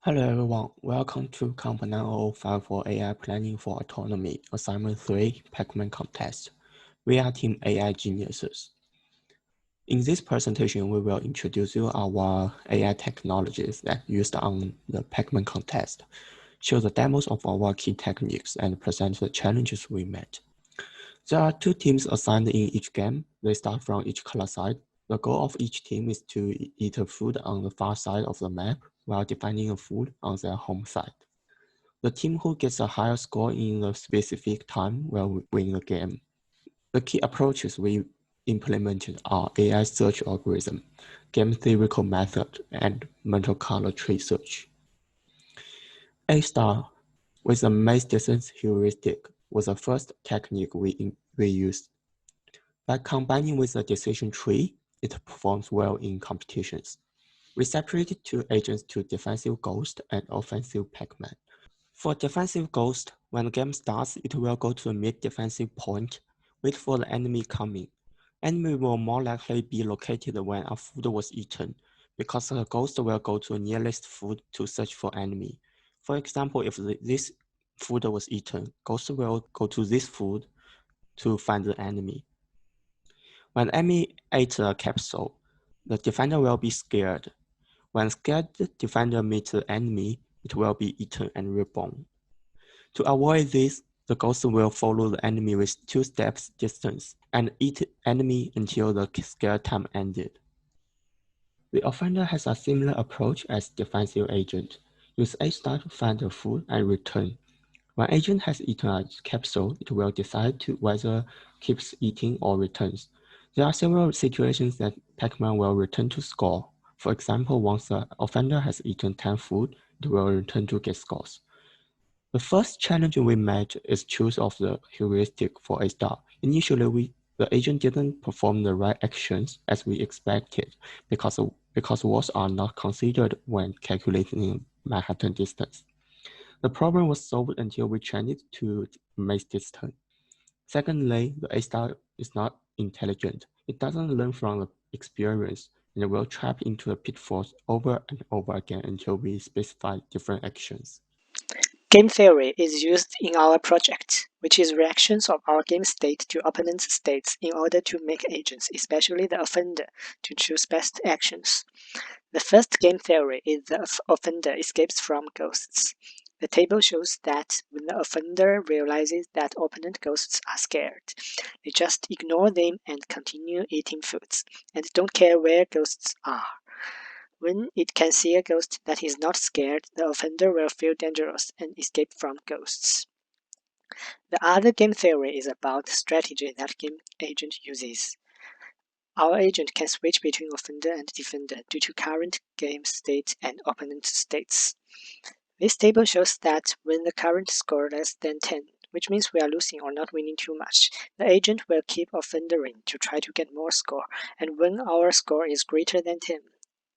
Hello everyone, welcome to Comp90054 AI Planning for Autonomy, Assignment 3, Pacman Contest. We are Team AI Geniuses. In this presentation, we will introduce you our AI technologies that used on the Pacman Contest, show the demos of our key techniques, and present the challenges we met. There are 2 teams assigned in each game. They start from each color side. The goal of each team is to eat a food on the far side of the map while defining a food on their home side. The team who gets a higher score in a specific time will win the game. The key approaches we implemented are AI search algorithm, game theoretical method, and mental color tree search. A-star with the maze distance heuristic was the first technique we used. By combining with the decision tree, it performs well in competitions. We separated 2 agents to defensive ghost and offensive Pacman. For defensive ghost, when the game starts, it will go to a mid-defensive point, wait for the enemy coming. Enemy will more likely be located when a food was eaten, because the ghost will go to the nearest food to search for enemy. For example, if this food was eaten, ghost will go to this food to find the enemy. When enemy ate a capsule, the defender will be scared. When scared defender meets the enemy, it will be eaten and reborn. To avoid this, the ghost will follow the enemy with 2 steps distance and eat enemy until the scare time ended. The offender has a similar approach as defensive agent. Use A-star to find the food and return. When agent has eaten a capsule, it will decide to whether keeps eating or returns. There are several situations that Pacman will return to score. For example, once the offender has eaten 10 food, it will return to get scores. The first challenge we met is choose of the heuristic for A-star. Initially, the agent didn't perform the right actions as we expected because walls are not considered when calculating Manhattan distance. The problem was solved until we changed it to maze distance. Secondly, the A-star is not intelligent. It doesn't learn from the experience and will trap into the pitfalls over and over again until we specify different actions. Game theory is used in our project, which is reactions of our game state to opponent's states in order to make agents, especially the offender, to choose best actions. The first game theory is the offender escapes from ghosts. The table shows that when the offender realizes that opponent ghosts are scared, they just ignore them and continue eating foods, and don't care where ghosts are. When it can see a ghost that is not scared, the offender will feel dangerous and escape from ghosts. The other game theory is about strategy that game agent uses. Our agent can switch between offender and defender due to current game state and opponent states. This table shows that when the current score less than 10, which means we are losing or not winning too much, the agent will keep offendering to try to get more score, and when our score is greater than 10,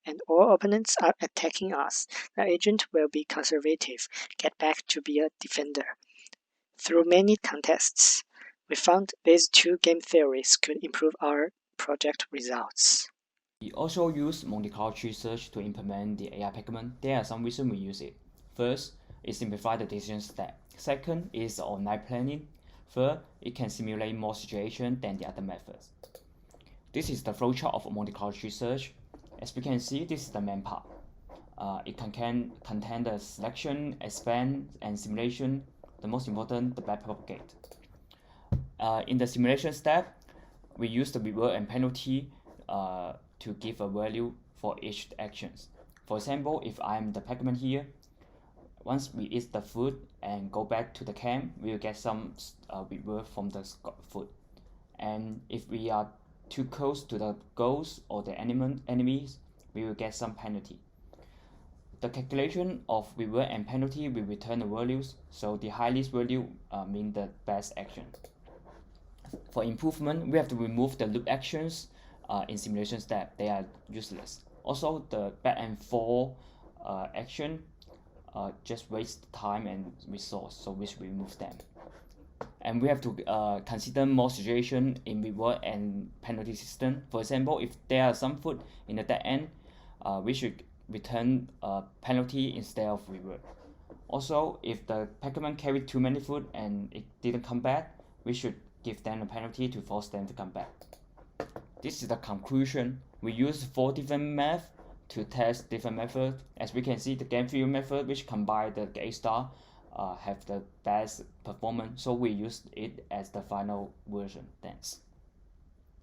and all opponents are attacking us, the agent will be conservative, get back to be a defender. Through many contests, we found these 2 game theories could improve our project results. We also use Monte Carlo tree search to implement the AI Pacman. There are some reasons we use it. First, it simplifies the decision step. Second is online planning. Third, it can simulate more situations than the other methods. This is the flowchart of Monte Carlo tree search. As we can see, this is the main part. It contain the selection, expand, and simulation. The most important, the backpropagate. In the simulation step, we use the reward and penalty to give a value for each actions. For example, if I'm the Pacman here, once we eat the food and go back to the camp, we will get some reward from the food. And if we are too close to the ghosts or the enemies, we will get some penalty. The calculation of reward and penalty will return the values, so the highest value mean the best action. For improvement, we have to remove the loop actions in simulation step. They are useless. Also, the back and forth action just waste time and resource, so we should remove them. And we have to consider more situation in reward and penalty system. For example, if there are some food in the dead end, we should return a penalty instead of reward. Also, if the Pacman carried too many food and it didn't come back, we should give them a penalty to force them to come back. This is the conclusion. We use 4 different methods to test different methods. As we can see, the game theory method, which combine the A star, have the best performance, so we use it as the final version. Thanks.